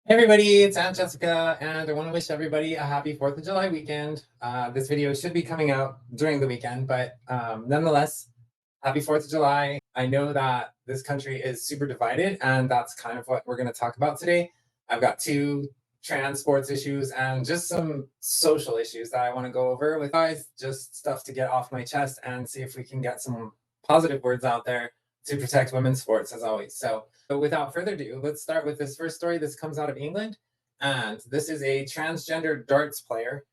Hey everybody, it's Aunt Jessica, and I want to wish everybody a happy 4th of July weekend. This video should be coming out during the weekend, but nonetheless, happy 4th of July. I know that this country is super divided, and that's kind of what we're going to talk about today. I've got two trans sports issues and just some social issues that I want to go over with guys, just stuff to get off my chest and see if we can get some positive words out there to protect women's sports as always. So without further ado, let's start with this first story. This comes out of England, and this is a transgender darts player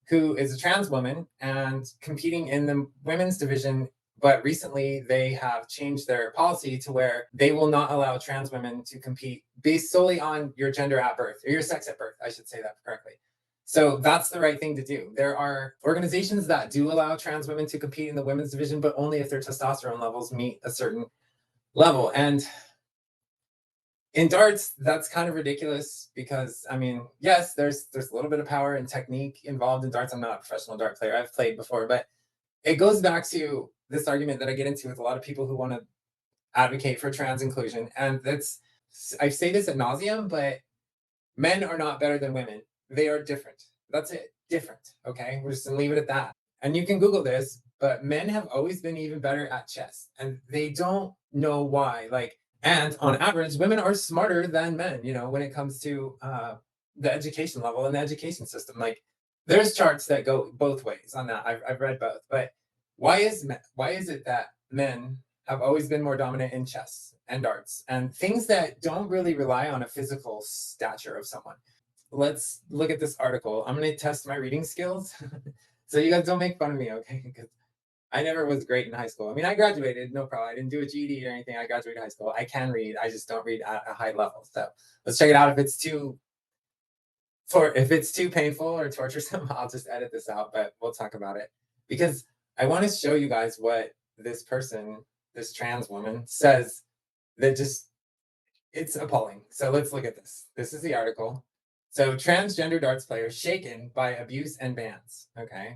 who is a trans woman and competing in the women's division. But recently, they have changed their policy to where they will not allow trans women to compete based solely on your gender at birth, or your sex at birth. I should say that correctly. So that's the right thing to do. There are organizations that do allow trans women to compete in the women's division, but only if their testosterone levels meet a certain level. And in darts, that's kind of ridiculous because I mean, yes, there's a little bit of power and technique involved in darts. I'm not a professional dart player. I've played before, but it goes back to this argument that I get into with a lot of people who want to advocate for trans inclusion. And that's I say this ad nauseum, but men are not better than women. They are different. That's it. Different. Okay. We're just gonna leave it at that. And you can Google this, but men have always been even better at chess. And they don't know why. And on average, women are smarter than men, when it comes to the education level and the education system. Like there's charts that go both ways on that. I've read both. But why is it that men have always been more dominant in chess and darts and things that don't really rely on a physical stature of someone? Let's look at this article. I'm going to test my reading skills. So you guys don't make fun of me, okay? Because I never was great in high school. I mean, I graduated, no problem. I didn't do a GED or anything. I graduated high school. I can read. I just don't read at a high level. So let's check it out. If it's too painful or torturesome, I'll just edit this out, but we'll talk about it. Because I want to show you guys what this person, this trans woman, says that just it's appalling. So let's look at this. This is the article. So transgender darts player shaken by abuse and bans. Okay.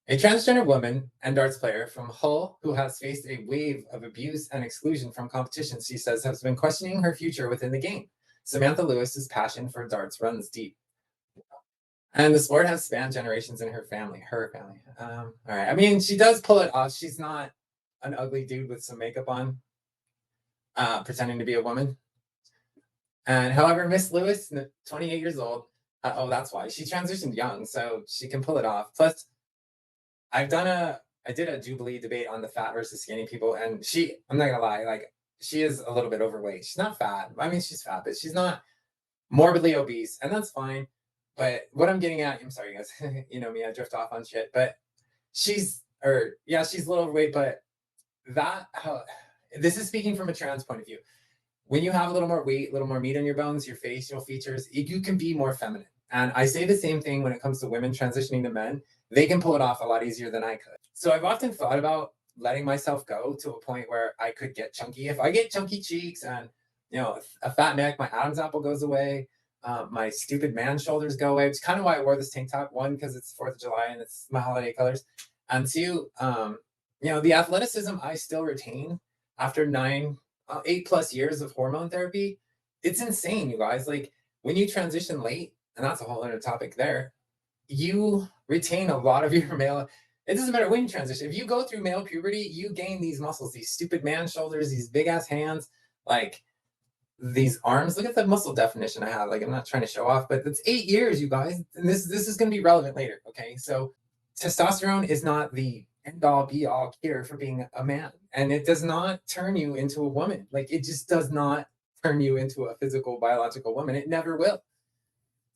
A transgender woman and darts player from Hull who has faced a wave of abuse and exclusion from competitions, she says, has been questioning her future within the game. Samantha Lewis's passion for darts runs deep. And the sport has spanned generations in her family. All right. I mean, she does pull it off. She's not an ugly dude with some makeup on, pretending to be a woman. And however, Miss Lewis, 28 years old, oh, that's why she transitioned young, so she can pull it off. Plus, I did a Jubilee debate on the fat versus skinny people, and I'm not gonna lie, like she is a little bit overweight. She's not fat. I mean, she's fat, but she's not morbidly obese, and that's fine. But what I'm getting at, I'm sorry, guys, you know me, I drift off on shit. But she's a little overweight, but that, this is speaking from a trans point of view. When you have a little more weight, a little more meat on your bones, your facial features, you can be more feminine. And I say the same thing when it comes to women transitioning to men. They can pull it off a lot easier than I could. So I've often thought about letting myself go to a point where I could get chunky. If I get chunky cheeks and a fat neck, my Adam's apple goes away. My stupid man shoulders go away. It's kind of why I wore this tank top. One, because it's 4th of July and it's my holiday colors. And two, the athleticism I still retain after 8+ years of hormone therapy. It's insane, you guys. Like when you transition late, and that's a whole other topic there, you retain a lot of your male. It doesn't matter when you transition. If you go through male puberty, you gain these muscles, these stupid man shoulders, these big ass hands, like these arms. Look at the muscle definition I have. Like I'm not trying to show off, but it's 8 years, you guys. And this is going to be relevant later. Okay, so testosterone is not the end all be all cure for being a man, and it does not turn you into a woman. Like it just does not turn you into a physical biological woman. It never will.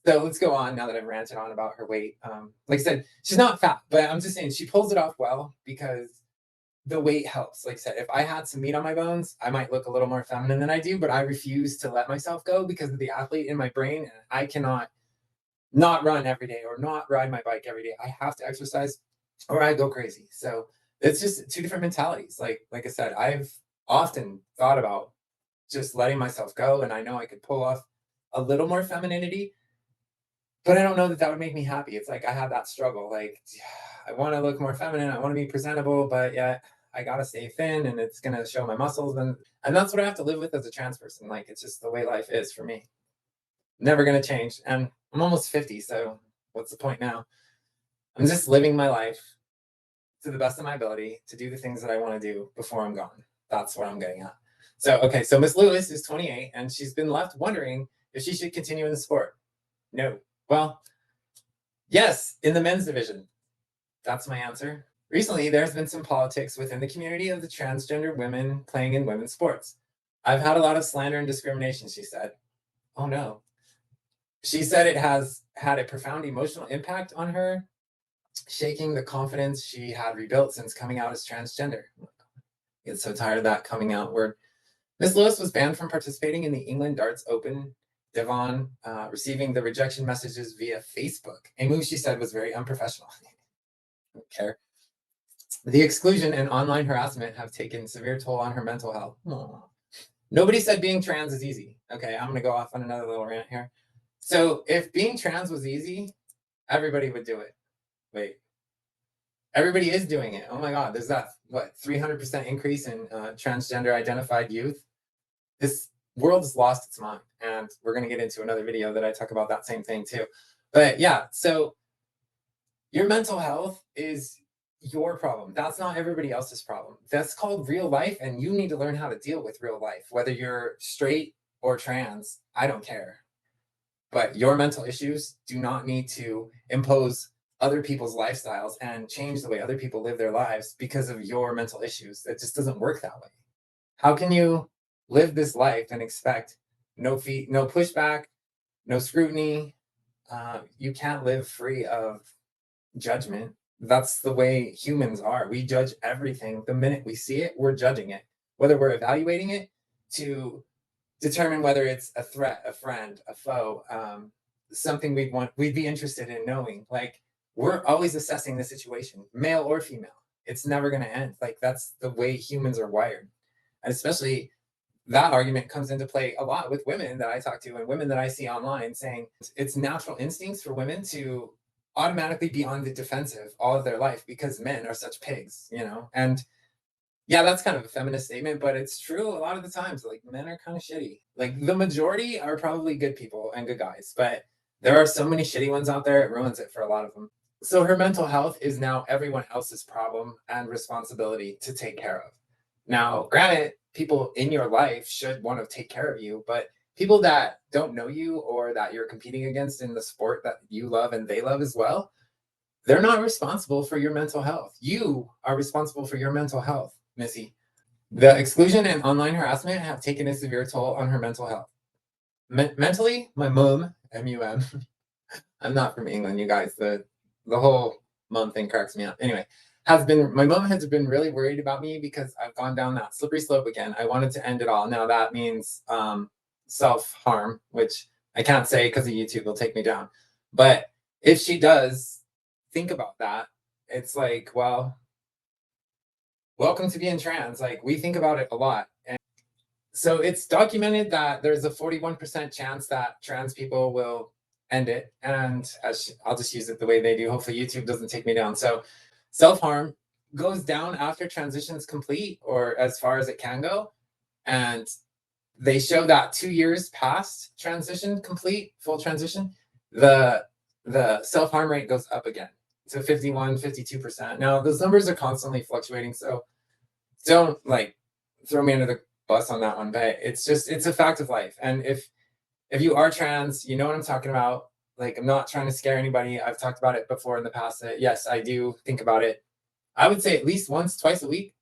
So let's go on now that I've ranted on about her weight. Like I said, she's not fat, but I'm just saying she pulls it off well because the weight helps. Like I said, if I had some meat on my bones, I might look a little more feminine than I do, but I refuse to let myself go because of the athlete in my brain. And I cannot not run every day or not ride my bike every day. I have to exercise or I go crazy. So it's just two different mentalities. Like I said, I've often thought about just letting myself go, and I know I could pull off a little more femininity, but I don't know that that would make me happy. It's like I have that struggle. Like I want to look more feminine, I want to be presentable, but yet I gotta stay thin, and it's gonna show my muscles, and that's what I have to live with as a trans person. Like it's just the way life is for me. never going to change. And I'm almost 50, so what's the point now? I'm just living my life to the best of my ability to do the things that I want to do before I'm gone. That's what I'm getting at. So, okay, so Miss Lewis is 28 and she's been left wondering if she should continue in the sport. No. Well, yes, in the men's division. That's my answer. Recently, there's been some politics within the community of the transgender women playing in women's sports. I've had a lot of slander and discrimination, she said. Oh no. She said it has had a profound emotional impact on her, shaking the confidence she had rebuilt since coming out as transgender. I get so tired of that coming out word. Miss Lewis was banned from participating in the England Darts Open, Devon, receiving the rejection messages via Facebook, a move she said was very unprofessional. I don't care. The exclusion and online harassment have taken severe toll on her mental health. Aww. Nobody said being trans is easy. Okay, I'm gonna go off on another little rant here. So if being trans was easy, everybody would do it. Wait, everybody is doing it. Oh my God, there's that, what, 300% increase in transgender identified youth. This world has lost its mind. And we're gonna get into another video that I talk about that same thing too. But yeah, so your mental health is your problem. That's not everybody else's problem. That's called real life, and you need to learn how to deal with real life. Whether you're straight or trans, I don't care. But your mental issues do not need to impose other people's lifestyles and change the way other people live their lives because of your mental issues. It just doesn't work that way. How can you live this life and expect no pushback, no scrutiny? You can't live free of judgment. That's the way humans are. We judge everything. The minute we see it, we're judging it, whether we're evaluating it to determine whether it's a threat, a friend, a foe, something we'd be interested in knowing. Like, we're always assessing the situation, male or female. It's never going to end. Like, that's the way humans are wired. And especially that argument comes into play a lot with women that I talk to and women that I see online saying it's natural instincts for women to automatically be on the defensive all of their life because men are such pigs, you know? And yeah, that's kind of a feminist statement, but it's true a lot of the times. Like, men are kind of shitty. Like, the majority are probably good people and good guys, but there are so many shitty ones out there, it ruins it for a lot of them. So her mental health is now everyone else's problem and responsibility to take care of. Now, granted, people in your life should want to take care of you, but people that don't know you or that you're competing against in the sport that you love and they love as well, they're not responsible for your mental health. You are responsible for your mental health, Missy. The exclusion and online harassment have taken a severe toll on her mental health. Mentally, my mum, M-U-M, I'm not from England, you guys. The whole mum thing cracks me up. Anyway, my mom has been really worried about me because I've gone down that slippery slope again. I wanted to end it all. Now that means self-harm, which I can't say because of YouTube, they'll take me down. But if she does think about that, it's like, well, welcome to being trans. Like, we think about it a lot. And so it's documented that there's a 41% chance that trans people will end it. And I'll just use it the way they do. Hopefully YouTube doesn't take me down. So self-harm goes down after transition is complete, or as far as it can go. And they show that 2 years past transition complete, full transition, the self-harm rate goes up again to 51, 52%. Now, those numbers are constantly fluctuating, so don't like throw me under the bus on that one, but it's a fact of life. And if you are trans, you know what I'm talking about. Like, I'm not trying to scare anybody. I've talked about it before in the past. Yes, I do think about it. I would say at least once, twice a week.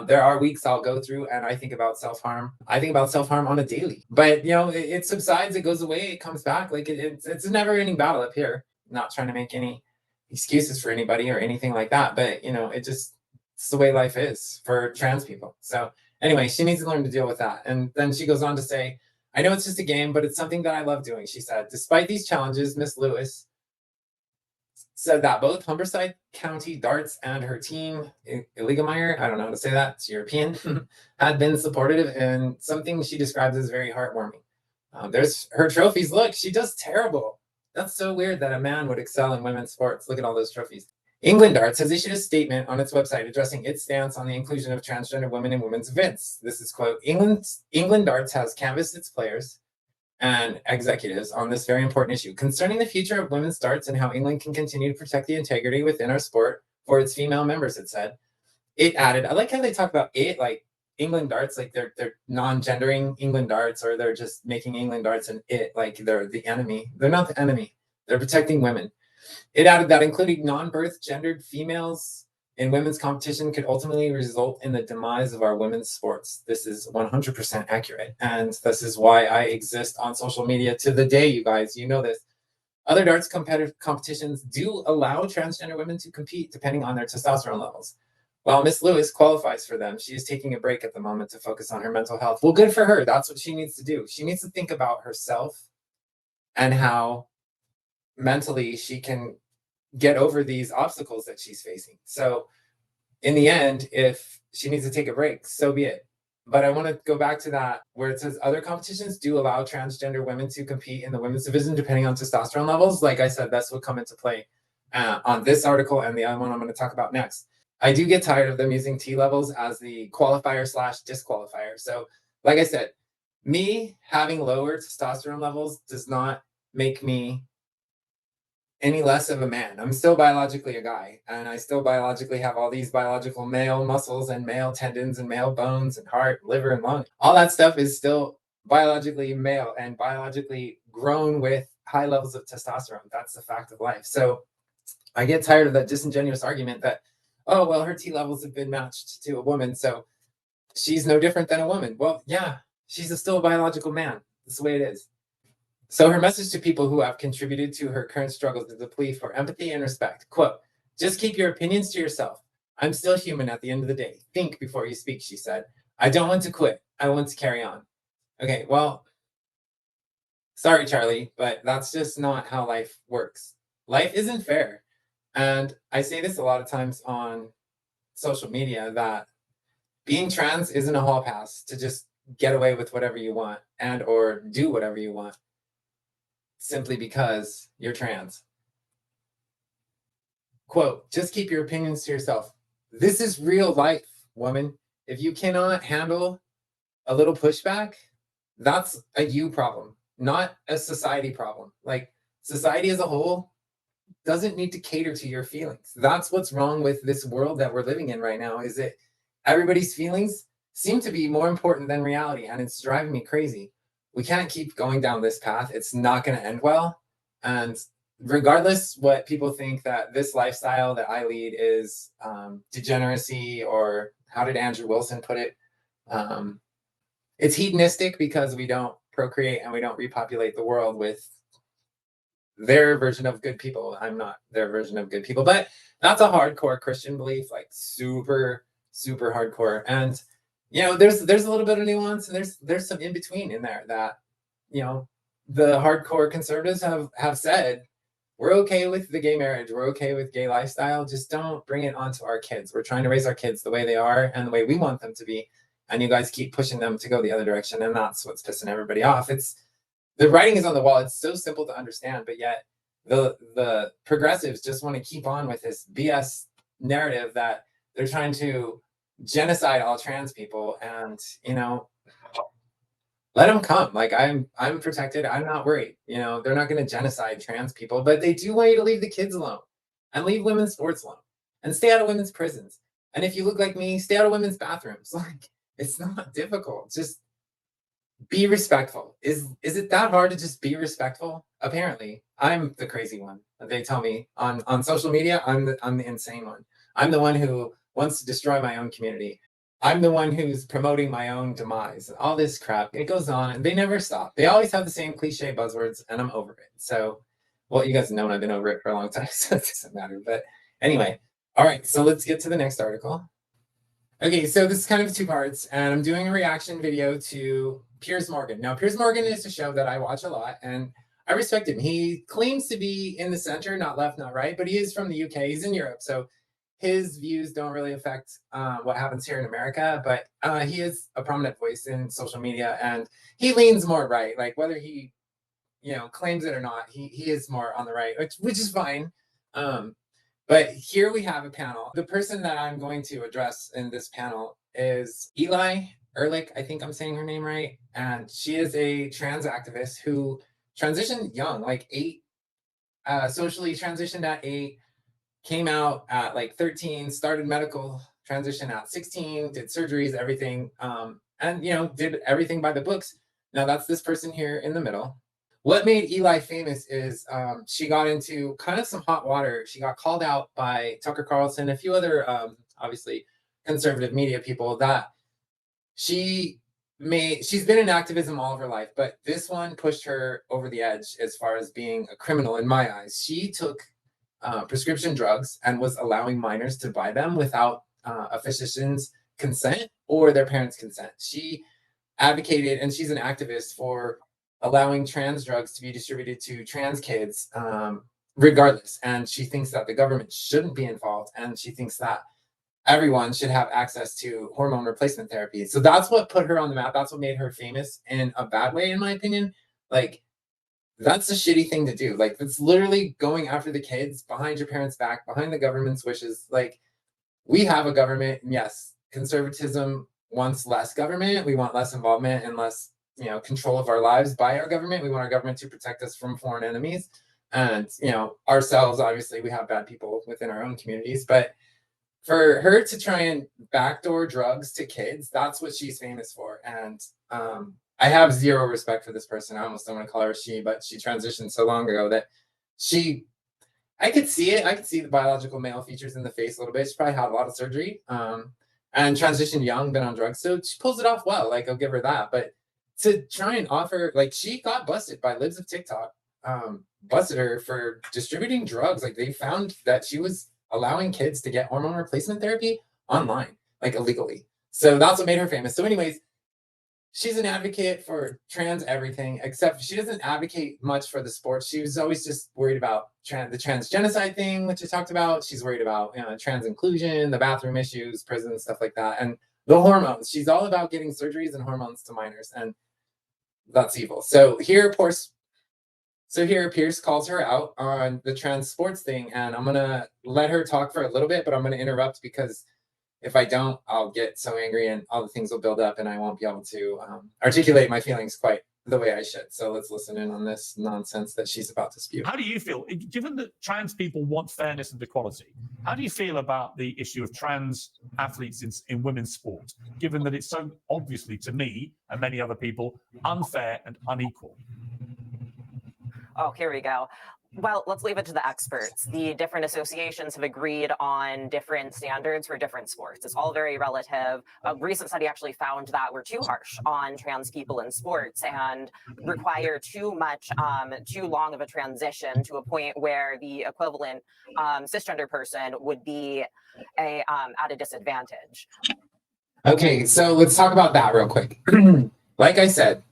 There are weeks I'll go through and I think about self-harm. I think about self-harm on a daily. But, you know, it subsides, it goes away, it comes back. Like, it's a never-ending battle up here. Not trying to make any excuses for anybody or anything like that. But, you know, it's the way life is for trans people. So anyway, she needs to learn to deal with that. And then she goes on to say, I know it's just a game, but it's something that I love doing, she said. Despite these challenges, Miss Lewis said that both Humberside County Darts and her team, Iligameyer, I don't know how to say that, it's European, had been supportive and something she describes as very heartwarming. There's her trophies. Look, she does terrible. That's so weird that a man would excel in women's sports. Look at all those trophies. England Darts has issued a statement on its website addressing its stance on the inclusion of transgender women in women's events. This is, quote, England Darts has canvassed its players and executives on this very important issue concerning the future of women's darts and how England can continue to protect the integrity within our sport for its female members, it said. It added, I like how they talk about it like England darts, like they're non-gendering England darts, or they're just making England darts and it like they're the enemy. They're not the enemy. They're protecting women. It added that including non-birth gendered females in women's competition could ultimately result in the demise of our women's sports. This is 100% accurate. And this is why I exist on social media to the day, you guys. You know this. Other darts competitions do allow transgender women to compete depending on their testosterone levels. While Miss Lewis qualifies for them, she is taking a break at the moment to focus on her mental health. Well, good for her. That's what she needs to do. She needs to think about herself and how mentally she can get over these obstacles that she's facing. So in the end, if she needs to take a break, so be it. But I want to go back to that where it says other competitions do allow transgender women to compete in the women's division depending on testosterone levels. Like I said, that's what come into play on this article and the other one I'm going to talk about next. I do get tired of them using T levels as the qualifier / disqualifier. So like I said, me having lower testosterone levels does not make me any less of a man. I'm still biologically a guy, and I still biologically have all these biological male muscles and male tendons and male bones and heart, liver, and lung. All that stuff is still biologically male and biologically grown with high levels of testosterone. That's the fact of life. So I get tired of that disingenuous argument that, oh, well, her T levels have been matched to a woman, so she's no different than a woman. Well, yeah, she's still a biological man. That's the way it is. So her message to people who have contributed to her current struggles is a plea for empathy and respect. Quote, just keep your opinions to yourself. I'm still human at the end of the day. Think before you speak, she said. I don't want to quit. I want to carry on. Okay, well, sorry, Charlie, but that's just not how life works. Life isn't fair. And I say this a lot of times on social media that being trans isn't a hall pass to just get away with whatever you want and or do whatever you want simply because you're trans. Quote, just keep your opinions to yourself. This is real life, woman. If you cannot handle a little pushback, that's a you problem, not a society problem. Like society as a whole doesn't need to cater to your feelings. That's what's wrong with this world that we're living in right now, is that everybody's feelings seem to be more important than reality, and it's driving me crazy. We can't keep going down this path. It's not going to end well. And regardless what people think that this lifestyle that I lead is degeneracy, or how did Andrew Wilson put it? It's hedonistic because we don't procreate and we don't repopulate the world with their version of good people. I'm not their version of good people, but that's a hardcore Christian belief, like super, super hardcore. And there's a little bit of nuance, and there's some in between in there that, the hardcore conservatives have said, we're okay with the gay marriage, we're okay with gay lifestyle, just don't bring it onto our kids. We're trying to raise our kids the way they are and the way we want them to be, and you guys keep pushing them to go the other direction, and that's what's pissing everybody off. It's the writing is on the wall. It's so simple to understand, but yet the progressives just want to keep on with this BS narrative that they're trying to genocide all trans people, and let them come. Like I'm protected. I'm not worried. They're not going to genocide trans people, but they do want you to leave the kids alone and leave women's sports alone and stay out of women's prisons. And if you look like me, stay out of women's bathrooms. Like, it's not difficult. Just be respectful. Is it that hard to just be respectful? Apparently, I'm the crazy one. They tell me on social media, I'm the insane one. I'm the one who wants to destroy my own community. I'm the one who's promoting my own demise. All this crap. It goes on, and they never stop. They always have the same cliche buzzwords, and I'm over it. So, well, you guys know I've been over it for a long time, so it doesn't matter. But anyway, all right. So let's get to the next article. Okay, so this is kind of two parts, and I'm doing a reaction video to Piers Morgan. Now, Piers Morgan is a show that I watch a lot, and I respect him. He claims to be in the center, not left, not right, but he is from the UK. He's in Europe, so his views don't really affect what happens here in America, but he is a prominent voice in social media, and he leans more right. Like whether he, claims it or not, he is more on the right, which is fine. But here we have a panel. The person that I'm going to address in this panel is Eli Erlick, I think I'm saying her name right. And she is a trans activist who transitioned young, like 8, socially transitioned at 8, came out at like 13, started medical transition at 16, did surgeries, everything, and did everything by the books. Now that's this person here in the middle. What made Eli famous is she got into kind of some hot water. She got called out by Tucker Carlson, a few other obviously conservative media people, that she's been in activism all of her life, but this one pushed her over the edge as far as being a criminal in my eyes. She took prescription drugs and was allowing minors to buy them without a physician's consent or their parents' consent. She advocated, and she's an activist for allowing trans drugs to be distributed to trans kids regardless. And she thinks that the government shouldn't be involved, and she thinks that everyone should have access to hormone replacement therapy. So that's what put her on the map. That's what made her famous in a bad way, in my opinion. Like, that's a shitty thing to do. Like, it's literally going after the kids behind your parents' back, behind the government's wishes. Like, we have a government, and yes, conservatism wants less government. We want less involvement and less, control of our lives by our government. We want our government to protect us from foreign enemies. And, ourselves, obviously, we have bad people within our own communities. But for her to try and backdoor drugs to kids, that's what she's famous for. And I have zero respect for this person. I almost don't want to call her she, but she transitioned so long ago that I could see it. I could see the biological male features in the face a little bit. She probably had a lot of surgery and transitioned young, been on drugs. So she pulls it off well. Like, I'll give her that. But to try and offer, like, she got busted by Libs of TikTok, busted her for distributing drugs. Like, they found that she was allowing kids to get hormone replacement therapy online, like, illegally. So that's what made her famous. So anyways, she's an advocate for trans everything, except she doesn't advocate much for the sports. She was always just worried about the trans genocide thing, which I talked about. She's worried about trans inclusion, the bathroom issues, prison, stuff like that, and the hormones. She's all about getting surgeries and hormones to minors, and that's evil. So here Pierce calls her out on the trans sports thing, and I'm gonna let her talk for a little bit, but I'm gonna interrupt because if I don't, I'll get so angry and all the things will build up and I won't be able to articulate my feelings quite the way I should. So let's listen in on this nonsense that she's about to spew. How do you feel, given that trans people want fairness and equality, how do you feel about the issue of trans athletes in women's sport, given that it's so obviously, to me and many other people, unfair and unequal? Oh, here we go. Well, let's leave it to the experts. The different associations have agreed on different standards for different sports. It's all very relative. A recent study actually found that we're too harsh on trans people in sports and require too long of a transition to a point where the equivalent cisgender person would be at a disadvantage. Okay, so let's talk about that real quick. Like I said,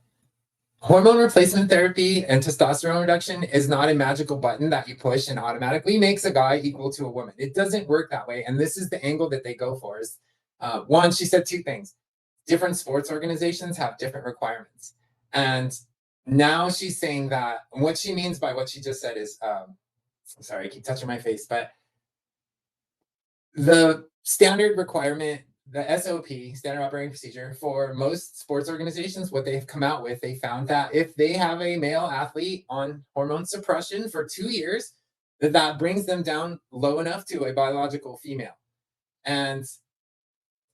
hormone replacement therapy and testosterone reduction is not a magical button that you push and automatically makes a guy equal to a woman. It doesn't work that way. And this is the angle that they go for. Is one, she said 2 things. Different sports organizations have different requirements. And now she's saying that what she means by what she just said is, sorry, I keep touching my face, but the standard requirement, the SOP, standard operating procedure, for most sports organizations, what they've come out with, they found that if they have a male athlete on hormone suppression for 2 years, that brings them down low enough to a biological female. And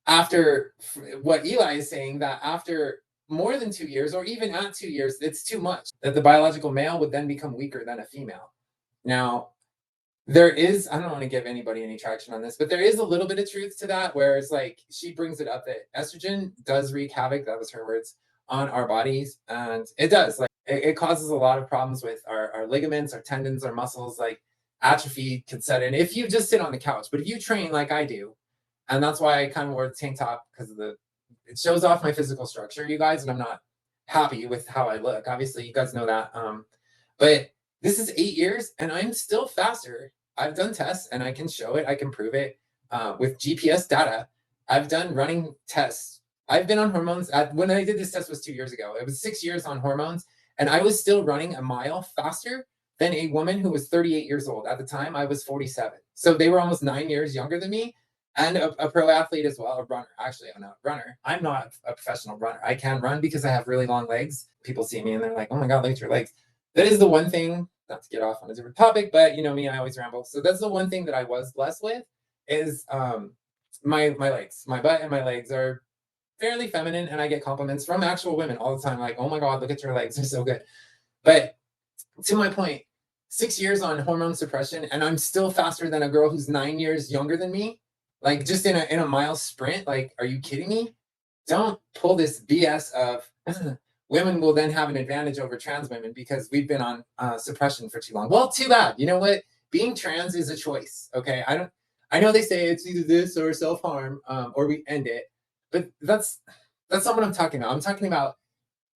after what Eli is saying, that after more than 2 years, or even at 2 years, it's too much, that the biological male would then become weaker than a female. Now, there is, I don't want to give anybody any traction on this, but there is a little bit of truth to that, where it's like, she brings it up that estrogen does wreak havoc, that was her words, on our bodies. And it does, like, it causes a lot of problems with our ligaments, our tendons, our muscles, like atrophy can set in if you just sit on the couch. But if you train like I do, and that's why I kind of wore the tank top, because of it shows off my physical structure, you guys, and I'm not happy with how I look. Obviously, you guys know that. But this is 8 years and I'm still faster. I've done tests and I can show it. I can prove it with GPS data. I've done running tests. I've been on hormones. When I did this test was 2 years ago. It was 6 years on hormones, and I was still running a mile faster than a woman who was 38 years old. At the time, I was 47. So they were almost 9 years younger than me. and a pro athlete as well, a runner. Actually, I'm not a runner. I'm not a professional runner. I can run because I have really long legs. People see me and they're like, oh my God, look at your legs. That is the one thing, not to get off on a different topic, but you know me, I always ramble. So that's the one thing that I was blessed with is my legs. My butt and my legs are fairly feminine, and I get compliments from actual women all the time, like, oh my God, look at your legs, they're so good. But to my point, 6 years on hormone suppression, and I'm still faster than a girl who's 9 years younger than me. Like just in a mile sprint. Like, are you kidding me? Don't pull this BS of women will then have an advantage over trans women because we've been on suppression for too long. Well, too bad. You know what? Being trans is a choice. Okay, I know they say it's either this or self-harm, or we end it, but that's not what I'm talking about. I'm talking about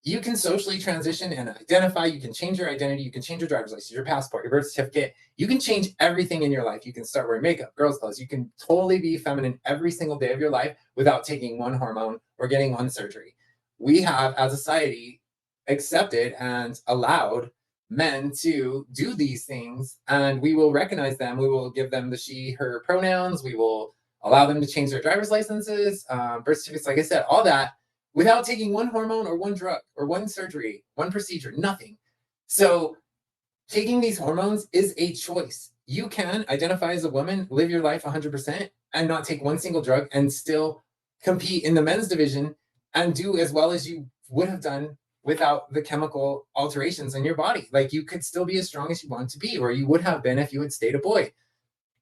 you can socially transition and identify. You can change your identity. You can change your driver's license, your passport, your birth certificate. You can change everything in your life. You can start wearing makeup, girls' clothes. You can totally be feminine every single day of your life without taking one hormone or getting one surgery. We have, as a society, accepted and allowed men to do these things, and we will recognize them. We will give them the she, her pronouns. We will allow them to change their driver's licenses, birth certificates, like I said, all that, without taking one hormone or one drug or one surgery, one procedure, nothing. So taking these hormones is a choice. You can identify as a woman, live your life 100%, and not take one single drug and still compete in the men's division and do as well as you would have done without the chemical alterations in your body. Like, you could still be as strong as you want to be, or you would have been if you had stayed a boy.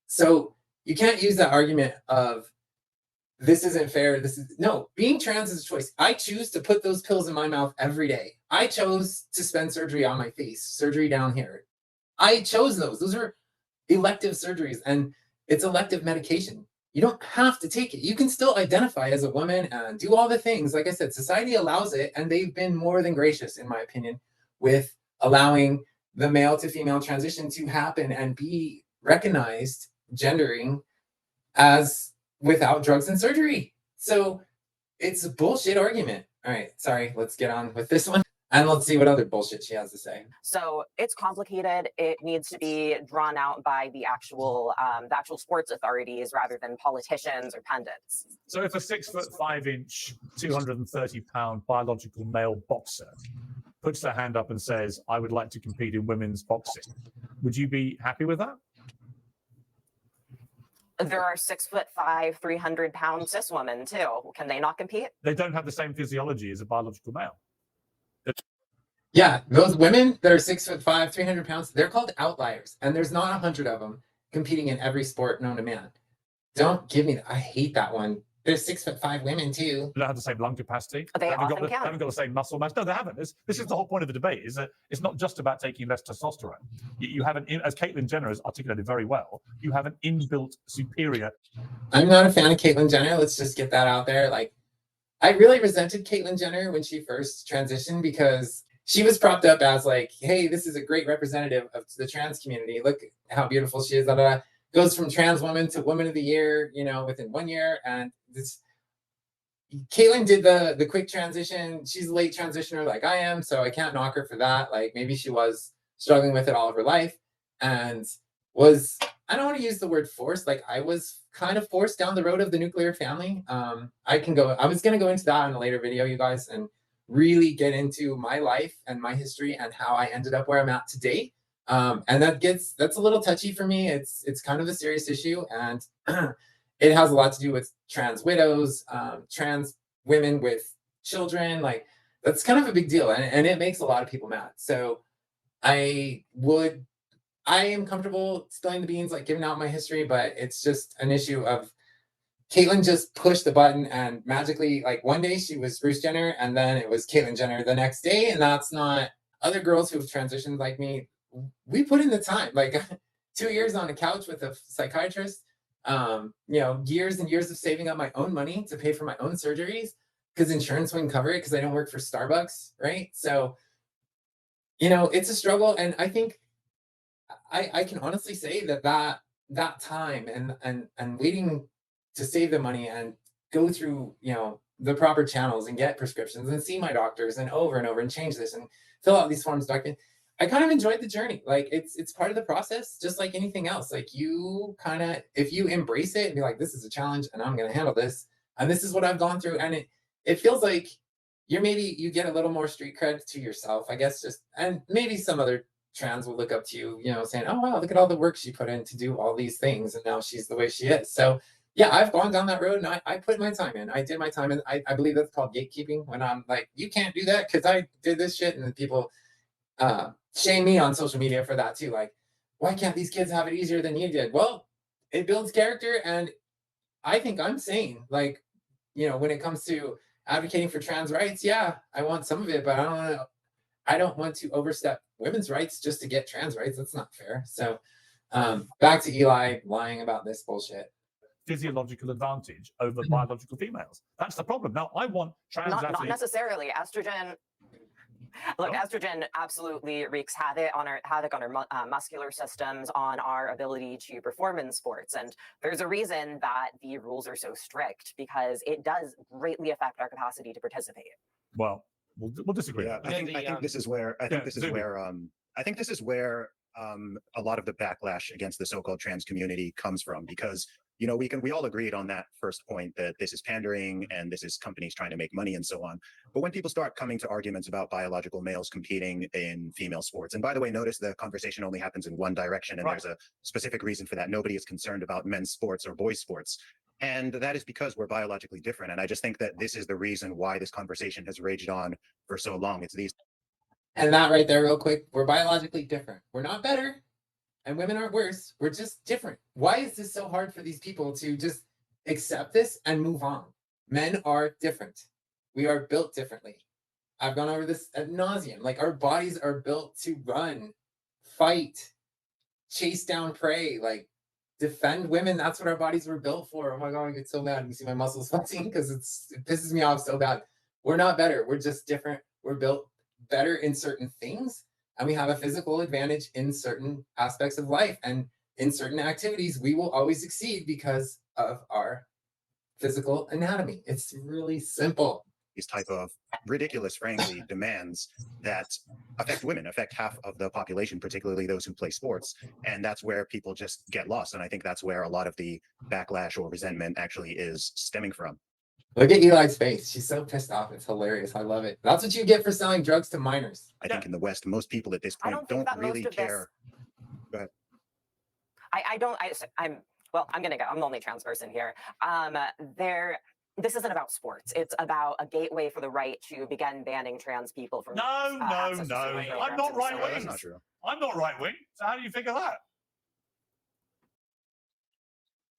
So you can't use that argument of this isn't fair. No, being trans is a choice. I choose to put those pills in my mouth every day. I chose to spend surgery on my face, surgery down here. I chose those. Those are elective surgeries, and it's elective medication. You don't have to take it. You can still identify as a woman and do all the things. Like I said, society allows it, and they've been more than gracious, in my opinion, with allowing the male to female transition to happen and be recognized, gendering, as without drugs and surgery. So it's a bullshit argument. All right, sorry, let's get on with this one. And let's see what other bullshit she has to say. So it's complicated. It needs to be drawn out by the actual sports authorities rather than politicians or pundits. So if a 6'5" 230-pound biological male boxer puts their hand up and says, I would like to compete in women's boxing, would you be happy with that? There are 6'5", 300-pound cis women too. Can they not compete? They don't have the same physiology as a biological male. Yeah, those women that are 6'5", 300 pounds, they're called outliers, and there's not 100 of them competing in every sport known to man. Don't give me that. I hate that one. There's 6'5" women too. They don't have the same lung capacity. They haven't often can. Haven't got the same muscle mass. No, they haven't. This is the whole point of the debate. Is that it's not just about taking less testosterone. You have as Caitlyn Jenner has articulated very well, you have an inbuilt superior. I'm not a fan of Caitlyn Jenner. Let's just get that out there. Like, I really resented Caitlyn Jenner when she first transitioned because she was propped up as like, hey, this is a great representative of the trans community. Look how beautiful she is. Blah, blah, blah. Goes from trans woman to woman of the year, within 1 year. And this Caitlyn did the quick transition. She's a late transitioner like I am, so I can't knock her for that. Like, maybe she was struggling with it all of her life and was, I don't want to use the word forced. Like, I was kind of forced down the road of the nuclear family. I was going to go into that in a later video, you guys, and really get into my life and my history and how I ended up where I'm at today. And that's a little touchy for me. It's kind of a serious issue, and it has a lot to do with trans widows, trans women with children. Like, that's kind of a big deal, and it makes a lot of people mad. So I am comfortable spilling the beans, like giving out my history, but it's just an issue of Caitlyn just pushed the button and magically, like, one day she was Bruce Jenner and then it was Caitlyn Jenner the next day. And that's not other girls who've transitioned like me. We put in the time, like 2 years on a couch with a psychiatrist, years and years of saving up my own money to pay for my own surgeries because insurance wouldn't cover it because I don't work for Starbucks, right? So, it's a struggle. And I think I can honestly say that time and waiting to save the money and go through, the proper channels and get prescriptions and see my doctors and over and change this and fill out these forms document. I kind of enjoyed the journey. Like it's part of the process, just like anything else. Like you kind of, if you embrace it and be like, this is a challenge and I'm going to handle this. And this is what I've gone through. And it feels like you get a little more street cred to yourself, I guess, just, and maybe some other trans will look up to you, saying, oh, wow, look at all the work she put in to do all these things. And now she's the way she is. So yeah, I've gone down that road and I put my time in. I did my time. And I believe that's called gatekeeping, when I'm like, you can't do that because I did this shit. And then people shame me on social media for that too. Like, why can't these kids have it easier than you did? Well, it builds character. And I think I'm sane. Like, when it comes to advocating for trans rights, yeah, I want some of it, but I don't want to overstep women's rights just to get trans rights. That's not fair. So back to Eli lying about this bullshit. Physiological advantage over biological females. That's the problem. Now, I want trans athletes. Not necessarily. Estrogen. Look, estrogen absolutely wreaks havoc on our muscular systems, on our ability to perform in sports. And there's a reason that the rules are so strict, because it does greatly affect our capacity to participate. Well, we'll disagree. Yeah, I think this is where I think this is where a lot of the backlash against the so-called trans community comes from, because we all agreed on that first point, that this is pandering and this is companies trying to make money and so on. But when people start coming to arguments about biological males competing in female sports, and by the way, notice the conversation only happens in one direction, and there's a specific reason for that. Nobody is concerned about men's sports or boys' sports. And that is because we're biologically different. And I just think that this is the reason why this conversation has raged on for so long. It's these. And that right there, real quick, we're biologically different. We're not better. And women aren't worse. We're just different. Why is this so hard for these people to just accept this and move on? Men are different. We are built differently. I've gone over this ad nauseum. Like, our bodies are built to run, fight, chase down prey, like defend women. That's what our bodies were built for. Oh my God, I get so mad. You see my muscles flexing because it pisses me off so bad. We're not better. We're just different. We're built better in certain things. And we have a physical advantage in certain aspects of life. And in certain activities, we will always succeed because of our physical anatomy. It's really simple. These type of ridiculous, frankly, demands that affect women, affect half of the population, particularly those who play sports. And that's where people just get lost. And I think that's where a lot of the backlash or resentment actually is stemming from. Look at Eli's face. She's so pissed off. It's hilarious. I love it. That's what you get for selling drugs to minors. I think in the West, most people at this point don't really care. Go ahead. I'm going to go. I'm the only trans person here. This isn't about sports. It's about a gateway for the right to begin banning trans people from. No. I'm not right wing. That's not true. I'm not right wing. So how do you figure that?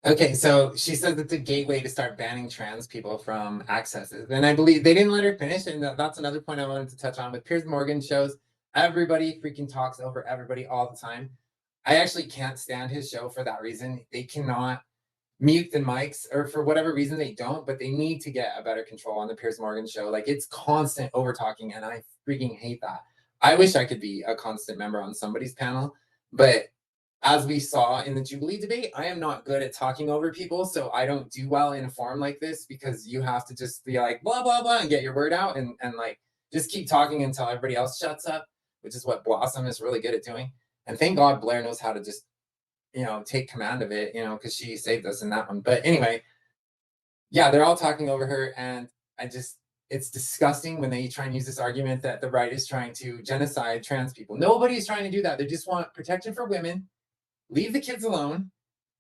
Okay, so she said that the gateway to start banning trans people from accesses. And I believe they didn't let her finish. And that's another point I wanted to touch on. With Piers Morgan shows, everybody freaking talks over everybody all the time. I actually can't stand his show for that reason. They cannot mute the mics, or for whatever reason they don't, but they need to get a better control on the Piers Morgan show. Like, it's constant over talking, and I freaking hate that. I wish I could be a constant member on somebody's panel, but as we saw in the Jubilee debate, I am not good at talking over people, so I don't do well in a forum like this, because you have to just be like, blah, blah, blah, and get your word out, and like, just keep talking until everybody else shuts up, which is what Blossom is really good at doing. And thank God Blair knows how to just, take command of it, because she saved us in that one. But anyway, yeah, they're all talking over her, and it's disgusting when they try and use this argument that the right is trying to genocide trans people. Nobody's trying to do that. They just want protection for women. Leave the kids alone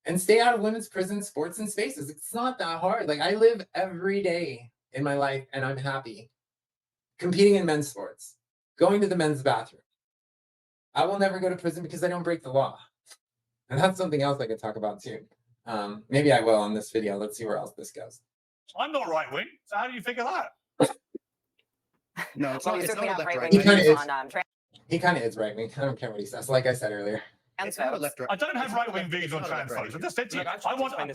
and stay out of women's prison, sports, and spaces. It's not that hard. Like, I live every day in my life, and I'm happy competing in men's sports, going to the men's bathroom. I will never go to prison because I don't break the law. And that's something else I could talk about too. Maybe I will on this video. Let's see where else this goes. I'm not right wing. So how do you figure that? No, it's Well, not. you It's certainly not a have left right-wing right. views on He kind of is right wing. I don't care what he says. Like I said earlier. trans It's not a folks. left right. I don't have It's right not wing a- views it's on not a trans left-right folks. I issue. just said to you, Look, I I want explain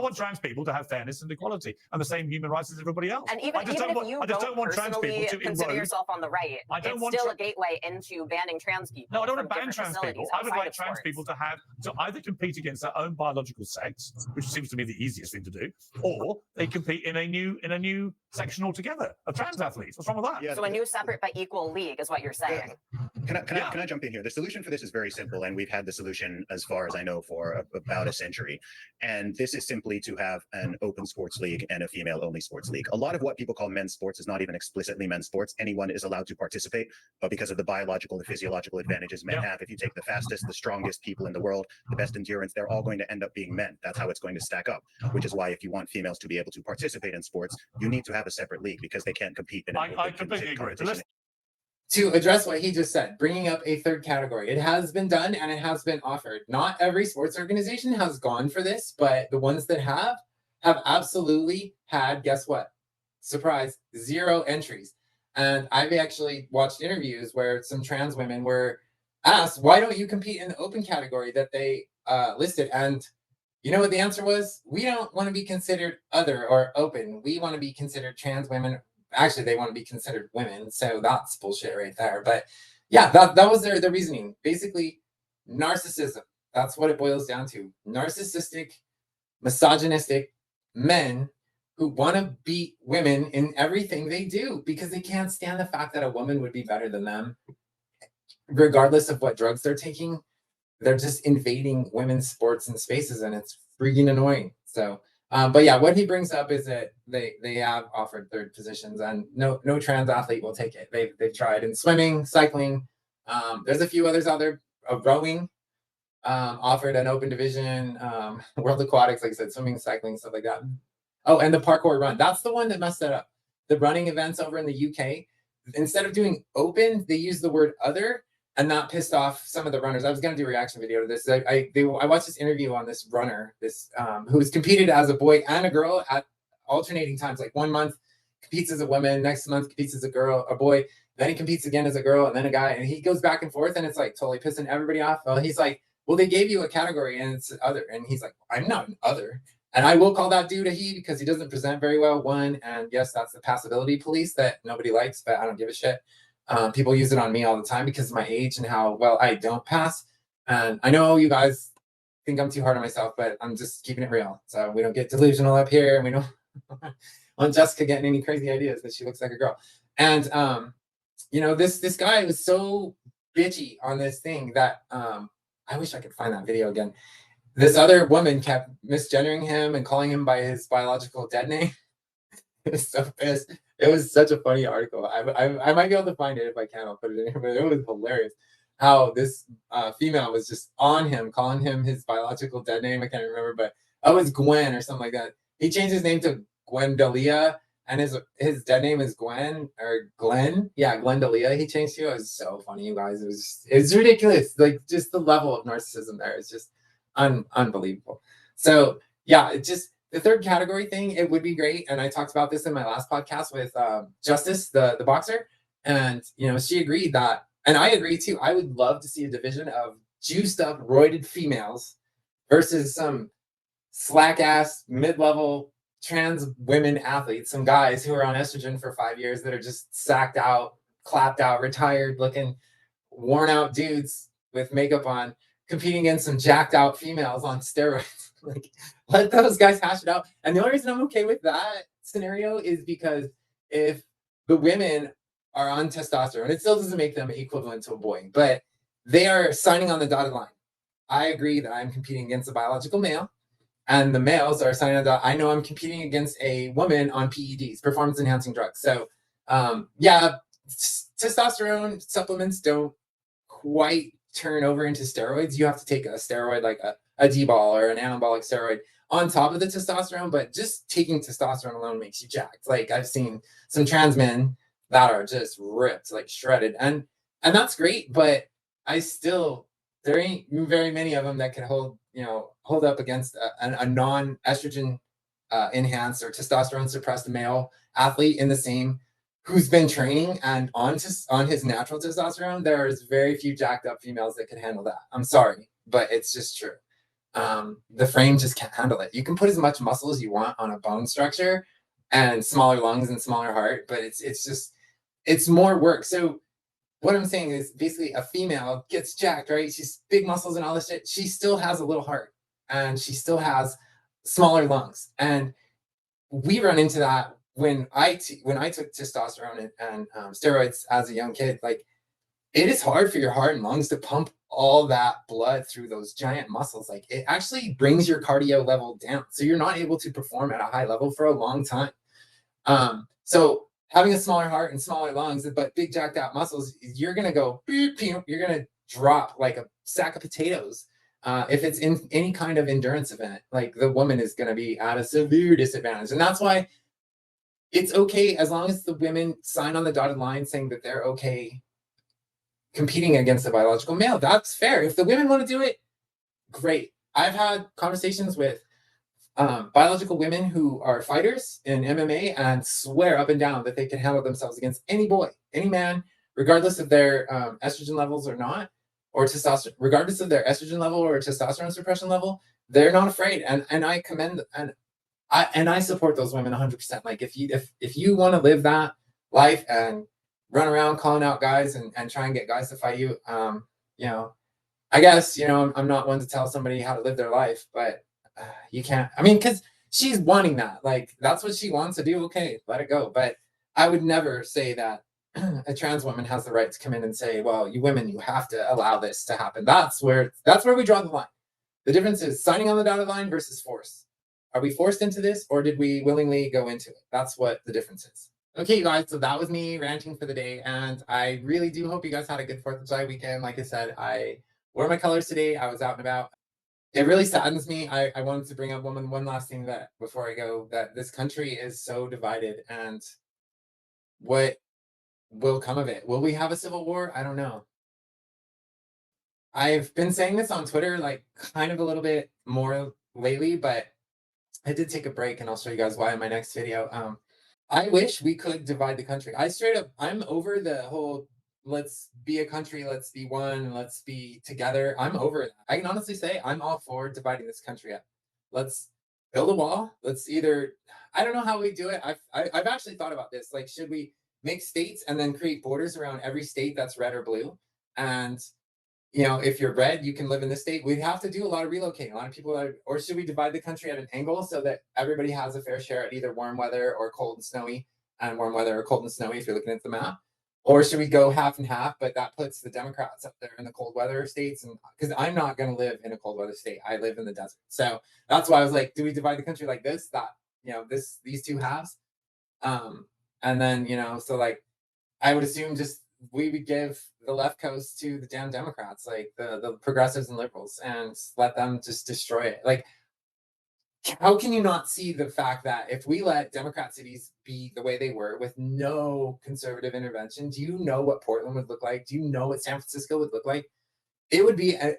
this trans people to have fairness and equality and the same human rights as everybody else. And even I just if don't you want trans personally people to consider erode. yourself on the right, I don't it's want still a gateway into banning trans people. No, I don't from want to ban different trans people. facilities I would outside like of trans sports. people to either compete against their own biological sex, which seems to be the easiest thing to do, or they compete in a new section altogether of trans athletes. What's wrong with that? Yeah, So a new separate but equal league is what you're saying. Can I jump in here? The solution for this is very simple, and we've had the solution, as far as I know, for about a century. And this is simply to have an open sports league and a female-only sports league. A lot of what people call men's sports is not even explicitly men's sports. Anyone is allowed to participate, but because of the biological and physiological advantages men have, if you take the fastest, the strongest people in the world, the best endurance, they're all going to end up being men. That's how it's going to stack up. Which is why, if you want females to be able to participate in sports, you need to have a separate league because they can't compete in an I completely agree. To address what he just said, bringing up a third category. It has been done and it has been offered. Not every sports organization has gone for this, but the ones that have absolutely had, guess what? Surprise, 0 entries. And I've actually watched interviews where some trans women were asked, why don't you compete in the open category that they listed? And you know what the answer was? We don't want to be considered other or open. We want to be considered trans women. Actually, they want to be considered women, so that's bullshit right there. But yeah, that was their reasoning. Basically, narcissism. That's what it boils down to. Narcissistic, misogynistic men who want to beat women in everything they do because they can't stand the fact that a woman would be better than them, regardless of what drugs they're taking. They're just invading women's sports and spaces, and it's freaking annoying. So. But yeah, what he brings up is that they have offered third positions, and no trans athlete will take it. They've tried in swimming, cycling. There's a few others out there. Rowing offered an open division. World Aquatics, like I said, swimming, cycling, stuff like that. Oh, and the parkour run. That's the one that messed that up. The running events over in the UK, instead of doing open, they use the word other. And that pissed off some of the runners. I was going to do a reaction video to this. I watched this interview on this runner, who's competed as a boy and a girl at alternating times. Like 1 month competes as a woman, next month competes as a boy. Then he competes again as a girl, and then a guy, and he goes back and forth, and it's like totally pissing everybody off. Well, he's like, well, they gave you a category, and it's other, and he's like, I'm not an other, and I will call that dude a he because he doesn't present very well. One, and yes, that's the passability police that nobody likes, but I don't give a shit. People use it on me all the time because of my age and how well I don't pass. And I know you guys think I'm too hard on myself, but I'm just keeping it real. So we don't get delusional up here, and we don't want Jessica getting any crazy ideas that she looks like a girl. And this guy was so bitchy on this thing that I wish I could find that video again. This other woman kept misgendering him and calling him by his biological dead name. It was so pissed. It was such a funny article. I might be able to find it if I can. I'll put it in here, but it was hilarious how this female was just on him, calling him his biological dead name. I can't remember, but it was Gwen or something like that. He changed his name to Gwendalia, and his dead name is Gwen or Glenn. Yeah, Glendalia. He changed to. It was so funny, you guys. It's ridiculous. Like just the level of narcissism there is just unbelievable. So yeah, it just. The third category thing, it would be great. And I talked about this in my last podcast with Justice, the boxer. And, she agreed that, and I agree too. I would love to see a division of juiced up, roided females versus some slack ass, mid-level trans women athletes, some guys who are on estrogen for 5 years that are just sacked out, clapped out, retired looking, worn out dudes with makeup on, competing against some jacked out females on steroids. Like, let those guys hash it out. And the only reason I'm okay with that scenario is because if the women are on testosterone, it still doesn't make them equivalent to a boy, but they are signing on the dotted line. I agree that I'm competing against a biological male, and the males are signing on the I know I'm competing against a woman on PEDs, performance enhancing drugs. So testosterone supplements don't quite turn over into steroids. You have to take a steroid like a D-ball or an anabolic steroid on top of the testosterone, but just taking testosterone alone makes you jacked. Like I've seen some trans men that are just ripped, like shredded, and that's great, but there ain't very many of them that can hold up against a non-estrogen enhanced or testosterone suppressed male athlete in the same who's been training and on his natural testosterone. There's very few jacked up females that can handle that. I'm sorry, but it's just true. The frame just can't handle it. You can put as much muscle as you want on a bone structure and smaller lungs and smaller heart, but it's more work. So what I'm saying is basically a female gets jacked, right? She's big muscles and all this shit. She still has a little heart and she still has smaller lungs. And we run into that when I took testosterone and steroids as a young kid. Like it is hard for your heart and lungs to pump all that blood through those giant muscles. Like, it actually brings your cardio level down. So you're not able to perform at a high level for a long time. So having a smaller heart and smaller lungs, but big jacked out muscles, you're going to go, you're going to drop like a sack of potatoes. If it's in any kind of endurance event, like, the woman is going to be at a severe disadvantage. And that's why it's okay as long as the women sign on the dotted line saying that they're okay competing against a biological male. That's fair. If the women want to do it, great. I've had conversations with biological women who are fighters in MMA and swear up and down that they can handle themselves against any boy, any man, regardless of their estrogen levels or not, or testosterone, regardless of their estrogen level or testosterone suppression level. They're not afraid, and I commend and I support those women 100%. Like, if you want to live that life and run around calling out guys and try and get guys to fight you, you know, I guess, you know, I'm not one to tell somebody how to live their life, but you can't. I mean, because she's wanting that. Like, that's what she wants to do. Okay, let it go. But I would never say that a trans woman has the right to come in and say, well, you women, you have to allow this to happen. That's where we draw the line. The difference is signing on the dotted line versus force. Are we forced into this, or did we willingly go into it? That's what the difference is. Okay, you guys, so that was me ranting for the day, and I really do hope you guys had a good 4th of July weekend. Like I said, I wore my colors today. I was out and about. It really saddens me. I wanted to bring up one last thing that before I go, that this country is so divided, and what will come of it? Will we have a civil war? I don't know. I've been saying this on Twitter, like, kind of a little bit more lately, but I did take a break, and I'll show you guys why in my next video. I wish we could divide the country. I'm over the whole let's be a country, let's be one, let's be together. I'm over it. I can honestly say I'm all for dividing this country up. Let's build a wall. I don't know how we do it. I've actually thought about this. Like, should we make states and then create borders around every state that's red or blue? And you know, if you're red, you can live in the state. We'd have to do a lot of relocating. A lot of people or should we divide the country at an angle so that everybody has a fair share at either warm weather or cold and snowy, and warm weather or cold and snowy if you're looking at the map? Or should we go half and half, but that puts the Democrats up there in the cold weather states? And because I'm not going to live in a cold weather state, I live in the desert. So that's why I was like, do we divide the country like this? That, you know, these two halves. And then, you know, so like, I would assume just we would give the left coast to the damn Democrats, like the progressives and liberals, and let them just destroy it. Like, how can you not see the fact that if we let Democrat cities be the way they were with no conservative intervention, do you know what Portland would look like? Do you know what San Francisco would look like? It would be a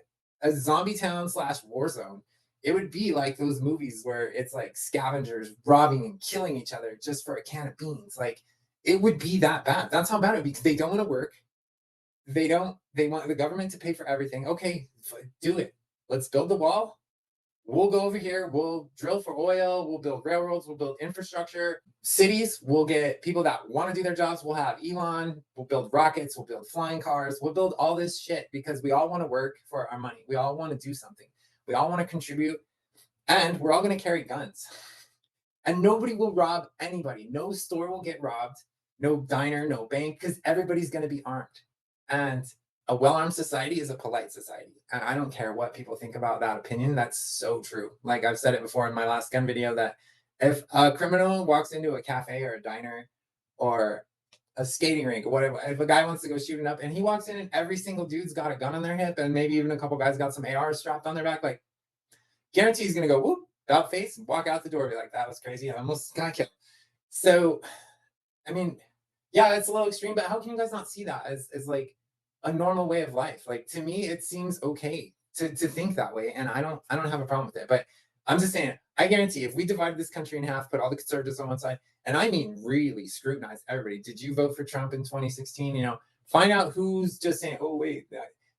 zombie town / war zone. It would be like those movies where it's like scavengers robbing and killing each other just for a can of beans. Like, it would be that bad. That's how bad it would be, because they don't want to work. They want the government to pay for everything. Okay, do it. Let's build the wall. We'll go over here. We'll drill for oil. We'll build railroads. We'll build infrastructure. Cities, we'll get people that want to do their jobs. We'll have Elon. We'll build rockets. We'll build flying cars. We'll build all this shit because we all want to work for our money. We all want to do something. We all want to contribute. And we're all going to carry guns. And nobody will rob anybody. No store will get robbed. No diner, no bank, because everybody's going to be armed. And a well-armed society is a polite society. And I don't care what people think about that opinion. That's so true. Like, I've said it before in my last gun video, that if a criminal walks into a cafe or a diner or a skating rink or whatever, if a guy wants to go shooting up and he walks in and every single dude's got a gun on their hip and maybe even a couple guys got some ARs strapped on their back, like, guarantee he's going to go, whoop, about face, and walk out the door, be like, that was crazy. I almost got killed. So, I mean, yeah, it's a little extreme, but how can you guys not see that as like a normal way of life? Like, to me, it seems okay to think that way, and I don't have a problem with it. But I'm just saying, I guarantee if we divided this country in half, put all the conservatives on one side, and I mean really scrutinize everybody. Did you vote for Trump in 2016? You know, find out who's just saying, oh wait,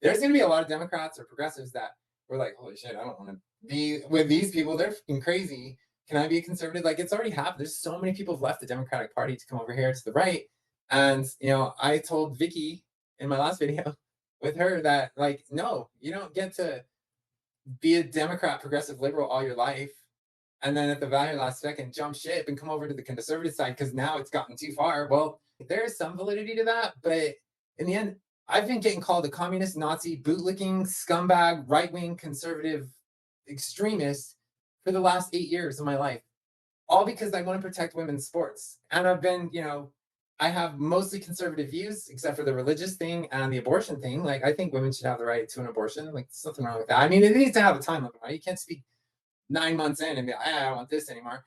there's going to be a lot of Democrats or progressives that were like, holy shit, I don't want to be with these people. They're fucking crazy. Can I be a conservative? Like, it's already happened. There's so many people have left the Democratic Party to come over here to the right. And, you know, I told Vicky in my last video with her that, like, no, you don't get to be a Democrat, progressive, liberal all your life, and then at the very last second jump ship and come over to the conservative side because now it's gotten too far. Well, there's some validity to that, but in the end, I've been getting called a communist, Nazi, bootlicking, scumbag, right-wing, conservative extremist for the last 8 years of my life, all because I want to protect women's sports. And I've been, I have mostly conservative views, except for the religious thing and the abortion thing. Like, I think women should have the right to an abortion. Like, there's nothing wrong with that. I mean, it needs to have a time limit, right? You can't speak 9 months in and be like, I don't want this anymore.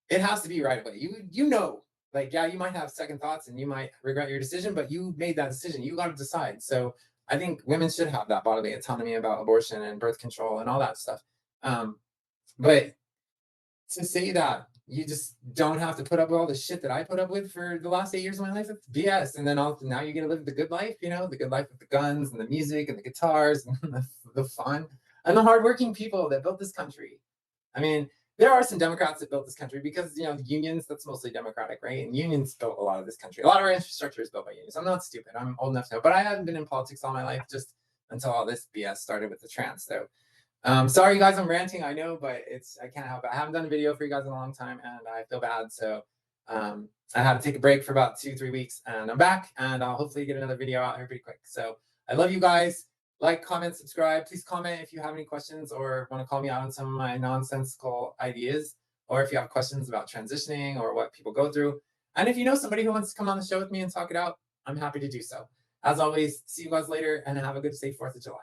It has to be right away. You know, like, yeah, you might have second thoughts and you might regret your decision, but you made that decision. You got to decide. So I think women should have that bodily autonomy about abortion and birth control and all that stuff. But to say that you just don't have to put up with all the shit that I put up with for the last 8 years of my life, it's BS. And then now you get to live the good life, the good life with the guns and the music and the guitars and the fun and the hardworking people that built this country. I mean, there are some Democrats that built this country because, the unions, that's mostly Democratic, right? And unions built a lot of this country. A lot of our infrastructure is built by unions. I'm not stupid. I'm old enough to know. But I haven't been in politics all my life, just until all this BS started with the trans. So, sorry, you guys, I'm ranting, I know, but I can't help it. I haven't done a video for you guys in a long time, and I feel bad. So I had to take a break for about 2-3 weeks, and I'm back, and I'll hopefully get another video out here pretty quick. So I love you guys. Like, comment, subscribe. Please comment if you have any questions or want to call me out on some of my nonsensical ideas, or if you have questions about transitioning or what people go through. And if you know somebody who wants to come on the show with me and talk it out, I'm happy to do so. As always, see you guys later and have a good, safe 4th of July.